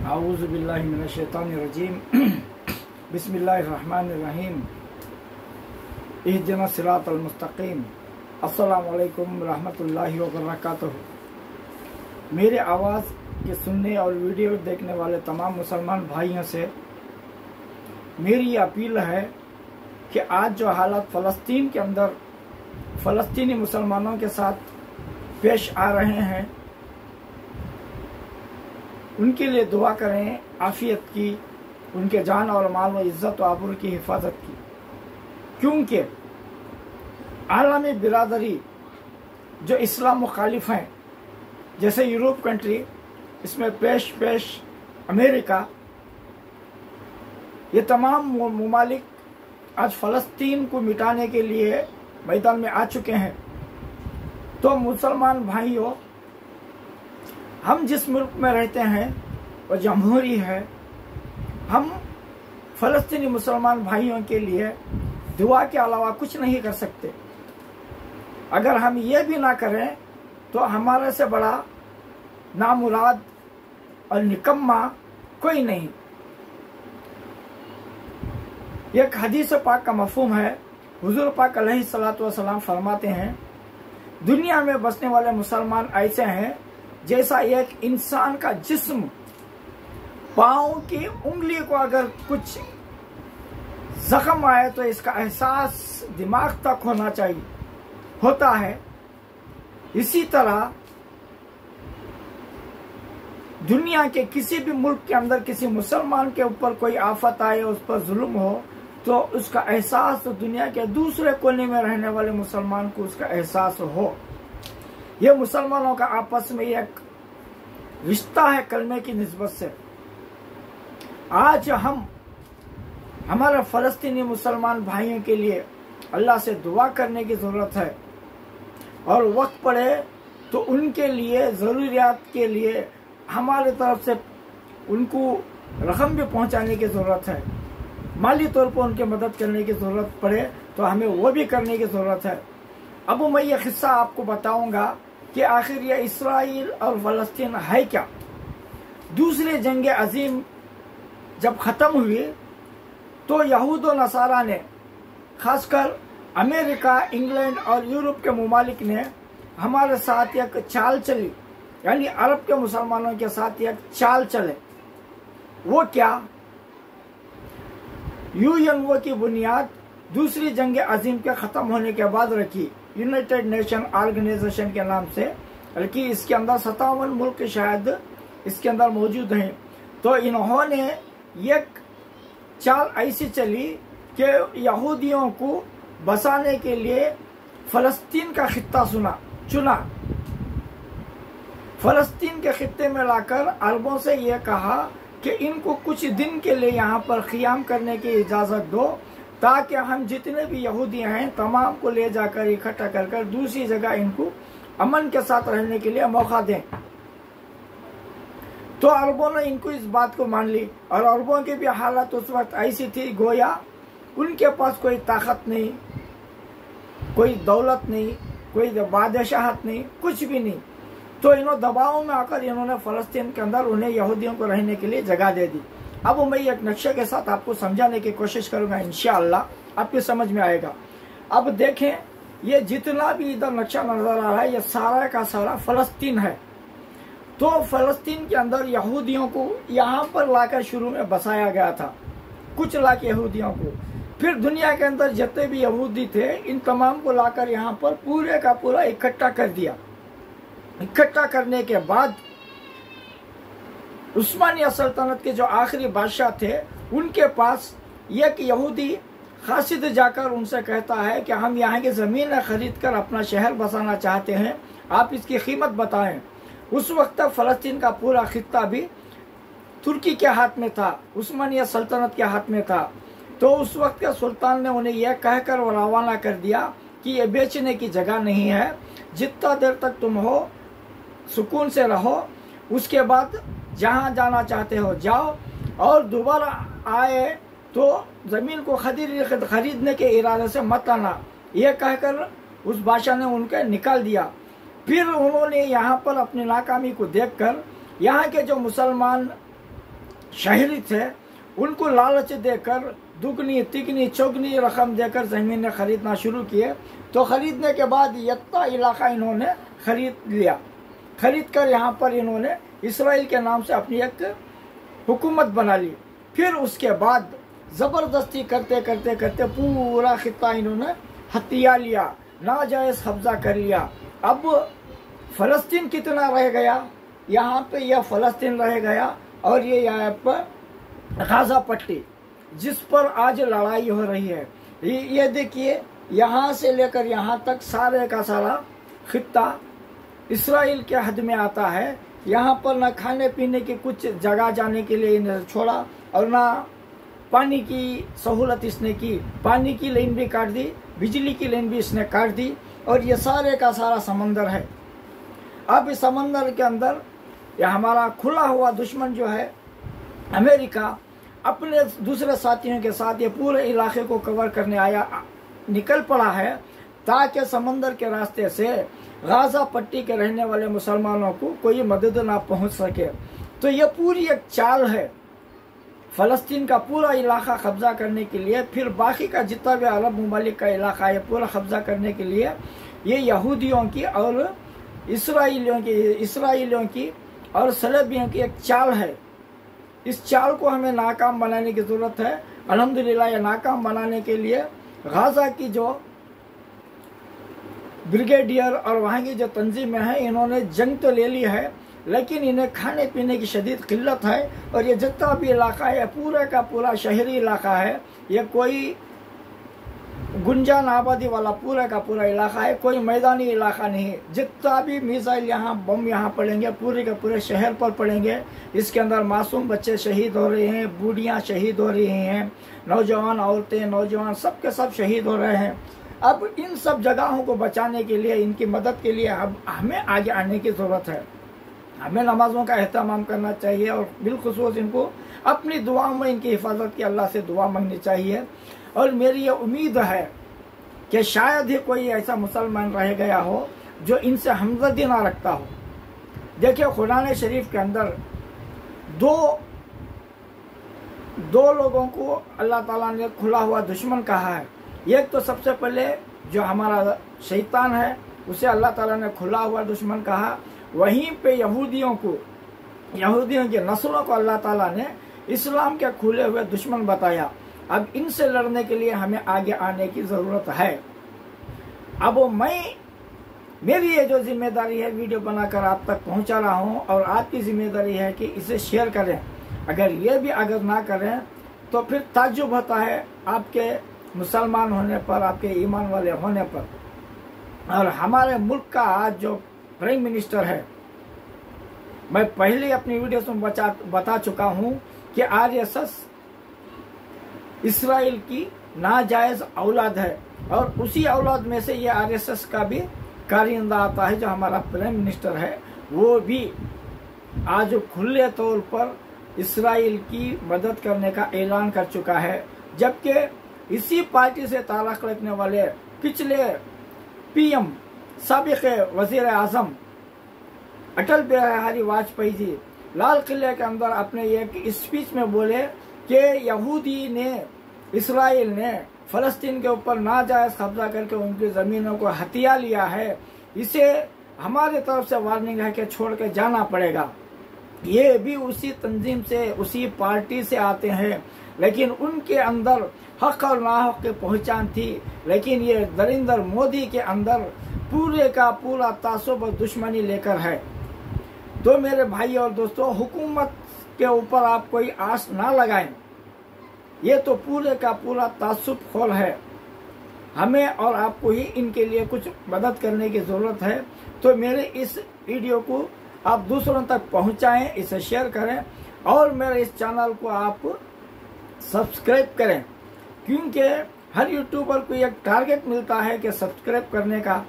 आऊज़ु बिल्लाहि मिनश शैतानिर रजीम बिस्मिल्लाहिर रहमानिर रहीम इहदिनस सिरातल मुस्तकीम। अस्सलामु अलैकुम रहमतुल्लाहि व बरकातहू। मेरे आवाज़ के सुनने और वीडियो देखने वाले तमाम मुसलमान भाइयों से मेरी ये अपील है कि आज जो हालात फ़लस्तीन के अंदर फ़लस्तीनी मुसलमानों के साथ पेश आ रहे हैं, उनके लिए दुआ करें आफियत की, उनके जान और माल व इज़्ज़त व आबरू की हिफाजत की। क्योंकि आलमी बिरादरी जो इस्लाम मुखालिफ हैं, जैसे यूरोप कंट्री, इसमें पेश अमेरिका, ये तमाम मुमालिक आज फ़लस्तीन को मिटाने के लिए मैदान में आ चुके हैं। तो मुसलमान भाइयों, हम जिस मुल्क में रहते हैं वो जमहूरी है। हम फ़लस्तीनी मुसलमान भाइयों के लिए दुआ के अलावा कुछ नहीं कर सकते। अगर हम ये भी ना करें तो हमारे से बड़ा नामुराद और निकम्मा कोई नहीं। एक हदीस पाक का मफहूम है, हुजूर पाक अलैहिस्सलातु वस्सलाम फरमाते हैं, दुनिया में बसने वाले मुसलमान ऐसे हैं जैसा एक इंसान का जिस्म, पाँव की उंगली को अगर कुछ जख्म आए तो इसका एहसास दिमाग तक होता है। इसी तरह दुनिया के किसी भी मुल्क के अंदर किसी मुसलमान के ऊपर कोई आफत आए, उस पर जुल्म हो, तो उसका एहसास तो दुनिया के दूसरे कोने में रहने वाले मुसलमान को उसका एहसास हो। ये मुसलमानों का आपस में एक रिश्ता है कलमे की निस्बत से। आज हम हमारे फ़लस्तीनी मुसलमान भाइयों के लिए अल्लाह से दुआ करने की ज़रूरत है, और वक्त पड़े तो उनके लिए ज़रूरियात के लिए हमारे तरफ से उनको रकम भी पहुंचाने की ज़रूरत है। माली तौर पर उनकी मदद करने की ज़रूरत पड़े तो हमें वो भी करने की ज़रूरत है। अब मैं ये किस्सा आपको बताऊंगा कि आखिर ये इसराइल और फ़लस्तीन है क्या। दूसरी जंग अजीम जब ख़त्म हुई तो यहूद और नसारा ने, खासकर अमेरिका, इंग्लैंड और यूरोप के मुमालिक ने हमारे साथ एक चाल चली, यानी अरब के मुसलमानों के साथ एक चाल चले। वो क्या? यूएनओ की बुनियाद दूसरी जंग अजीम के ख़त्म होने के बाद रखी, यूनाइटेड नेशन ऑर्गेनाइजेशन के नाम से, बल्कि इसके अंदर 57 मुल्क शायद इसके अंदर मौजूद हैं। तो इन्होंने एक चाल ऐसी चली कि यहूदियों को बसाने के लिए फ़लस्तीन का खित्ता चुना। फ़लस्तीन के खित्ते में लाकर अरबों से ये कहा कि इनको कुछ दिन के लिए यहाँ पर क़ियाम करने की इजाज़त दो, ताकि हम जितने भी यहूदी हैं तमाम को ले जाकर इकट्ठा कर दूसरी जगह इनको अमन के साथ रहने के लिए मौका दें। तो अरबों ने इनको इस बात को मान ली, और अरबों की भी हालत उस वक्त ऐसी थी गोया उनके पास कोई ताकत नहीं, कोई दौलत नहीं, कोई बादशाहत नहीं, कुछ भी नहीं। तो इन्होंने दबाव में आकर इन्होंने फ़लस्तीन के अंदर उन्हें यहूदियों को रहने के लिए जगह दे दी। अब मैं एक नक्शे के साथ आपको समझाने की कोशिश करूंगा, इंशाअल्लाह आपके समझ में आएगा। अब देखें, ये जितना भी इधर नक्शा नजर आ रहा है ये सारा का सारा फ़लस्तीन है। तो फ़लस्तीन के अंदर यहूदियों को यहाँ पर लाकर शुरू में बसाया गया था, कुछ लाख यहूदियों को। फिर दुनिया के अंदर जितने भी यहूदी थे इन तमाम को लाकर यहाँ पर पूरे का पूरा इकट्ठा कर दिया। इकट्ठा करने के बाद उस्मानिया सल्तनत के जो आखिरी बादशाह थे उनके पास एक यहूदी खासिद जाकर उनसे कहता है कि हम यहाँ की ज़मीन खरीद कर अपना शहर बसाना चाहते हैं, आप इसकी कीमत बताएं। उस वक्त तक फ़लस्तीन का पूरा खित्ता भी तुर्की के हाथ में था, उस्मानिया सल्तनत के हाथ में था। तो उस वक्त के सुल्तान ने उन्हें यह कहकर रवाना कर दिया कि ये बेचने की जगह नहीं है, जितना देर तक तुम हो सुकून से रहो, उसके बाद जहाँ जाना चाहते हो जाओ, और दोबारा आए तो ज़मीन को खरीदने के इरादे से मत आना। यह कहकर उस बादशाह ने उनके निकाल दिया। फिर उन्होंने यहाँ पर अपनी नाकामी को देखकर यहाँ के जो मुसलमान शहरी थे, उनको लालच देकर दुगनी तिगनी चौगनी रकम देकर ज़मीनें खरीदना शुरू किए। तो खरीदने के बाद इतना इलाका इन्होंने खरीद लिया। खरीद कर यहाँ पर इन्होंने इसराइल के नाम से अपनी एक हुकूमत बना ली। फिर उसके बाद ज़बरदस्ती करते करते करते पूरा खित्ता इन्होंने हथिया लिया, नाजायज़ कब्जा कर लिया। अब फ़लस्तीन कितना रह गया, यहाँ पे यह फ़लस्तीन रह गया और ये यहाँ पर गाज़ा पट्टी जिस पर आज लड़ाई हो रही है। ये देखिए, यहाँ से लेकर यहाँ तक सारे का सारा खित्ता इसराइल के हद में आता है। यहाँ पर न खाने पीने की कुछ जगह जाने के लिए इन्हें छोड़ा और ना पानी की सहूलत इसने की। पानी की लाइन भी काट दी, बिजली की लाइन भी इसने काट दी और ये सारे का सारा समंदर है। अब इस समंदर के अंदर यह हमारा खुला हुआ दुश्मन जो है अमेरिका अपने दूसरे साथियों के साथ ये पूरे इलाके को कवर करने निकल पड़ा है ताकि समंदर के रास्ते से गाज़ा पट्टी के रहने वाले मुसलमानों को कोई मदद ना पहुंच सके। तो ये पूरी एक चाल है फ़लस्तीन का पूरा इलाका कब्जा करने के लिए। फिर बाकी का जितना भी अरब ममालिक का इलाका है पूरा कब्जा करने के लिए ये यहूदियों की और इसराइलियों की और सलेबियों की एक चाल है। इस चाल को हमें नाकाम बनाने की ज़रूरत है। अल्हम्दुलिल्लाह ये नाकाम बनाने के लिए गाज़ा की जो ब्रिगेडियर और वहाँ की जो तंजीमें हैं इन्होंने जंग तो ले ली है, लेकिन इन्हें खाने पीने की शदीद किल्लत है। और ये जितना भी इलाका है पूरे का पूरा शहरी इलाका है, ये कोई गुंजान आबादी वाला पूरा का पूरा इलाका है, कोई मैदानी इलाका नहीं। जितना भी मिसाइल यहाँ बम यहाँ पड़ेंगे पूरे के पूरे शहर पर पड़ेंगे। इसके अंदर मासूम बच्चे शहीद हो रहे हैं, बूढ़ियाँ शहीद हो रही हैं, नौजवान औरतें नौजवान सब के सब शहीद हो रहे हैं। अब इन सब जगहों को बचाने के लिए, इनकी मदद के लिए अब हमें आगे आने की ज़रूरत है। हमें नमाजों का एहतमाम करना चाहिए और बिलखुसूस इनको अपनी दुआओं में इनकी हिफाजत की अल्लाह से दुआ मांगनी चाहिए। और मेरी ये उम्मीद है कि शायद ही कोई ऐसा मुसलमान रह गया हो जो इनसे हमदर्दी ना रखता हो। देखिए, कुरान शरीफ के अंदर दो लोगों को अल्लाह ताला ने खुला हुआ दुश्मन कहा है। एक तो सबसे पहले जो हमारा शैतान है उसे अल्लाह ताला ने खुला हुआ दुश्मन कहा। वहीं पे यहूदियों की नस्लों को अल्लाह ताला ने इस्लाम के खुले हुए दुश्मन बताया। अब इनसे लड़ने के लिए हमें आगे आने की ज़रूरत है। अब मेरी ये जो जिम्मेदारी है वीडियो बनाकर आप तक पहुंचा रहा हूं और आपकी जिम्मेदारी है कि इसे शेयर करें। अगर ना करें तो फिर ताज्जुब होता है आपके मुसलमान होने पर, आपके ईमान वाले होने पर। और हमारे मुल्क का आज जो प्राइम मिनिस्टर है, मैं पहले अपनी वीडियो में बता चुका हूं कि आरएसएस इसराइल की नाजायज औलाद है और उसी औलाद में से ये आरएसएस का भी कारिंदा आता है। जो हमारा प्राइम मिनिस्टर है वो भी आज खुले तौर पर इसराइल की मदद करने का ऐलान कर चुका है। जबकि इसी पार्टी से ताल्लुक़ रखने वाले पिछले पीएम साबिक़ वज़ीर आज़म अटल बिहारी वाजपेयी जी लाल किले के अंदर अपने एक स्पीच में बोले कि यहूदी ने, इसराइल ने फ़लस्तीन के ऊपर नाजायज़ कब्जा करके उनकी ज़मीनों को हथिया लिया है। इसे हमारी तरफ से वार्निंग है कि छोड़ के जाना पड़ेगा। ये भी उसी तंजीम से, उसी पार्टी से आते हैं, लेकिन उनके अंदर हक और नाहक की पहचान थी। लेकिन ये नरेंद्र मोदी के अंदर पूरे का पूरा तासुब और दुश्मनी लेकर है। तो मेरे भाई और दोस्तों, हुकूमत के ऊपर आप कोई आस ना लगाएं। ये तो पूरे का पूरा तासुब खोल है। हमें और आपको ही इनके लिए कुछ मदद करने की ज़रूरत है। तो मेरे इस वीडियो को आप दूसरों तक पहुंचाएं, इसे शेयर करें और मेरे इस चैनल को आप सब्सक्राइब करें, क्योंकि हर यूट्यूबर को एक टारगेट मिलता है कि सब्सक्राइब करने का।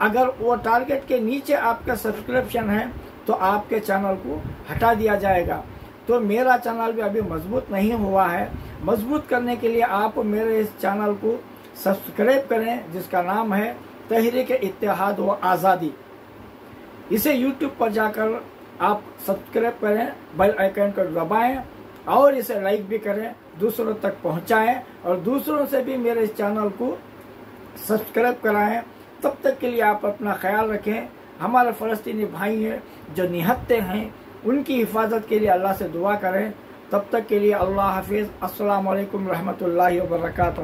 अगर वो टारगेट के नीचे आपका सब्सक्रिप्शन है तो आपके चैनल को हटा दिया जाएगा। तो मेरा चैनल भी अभी मजबूत नहीं हुआ है। मजबूत करने के लिए आप मेरे इस चैनल को सब्सक्राइब करें, जिसका नाम है तहरीक इत्तेहाद व आज़ादी। इसे यूट्यूब पर जाकर आप सब्सक्राइब करें, बेल आइकन को दबाएं और इसे लाइक भी करें, दूसरों तक पहुंचाएं और दूसरों से भी मेरे इस चैनल को सब्सक्राइब कराएं। तब तक के लिए आप अपना ख्याल रखें। हमारे फ़लस्तीनी भाई हैं जो निहत्ते हैं, उनकी हिफाजत के लिए अल्लाह से दुआ करें। तब तक के लिए अल्लाह हाफिज़। अस्सलाम वालेकुम रहमतुल्लाहि व बरकातहू।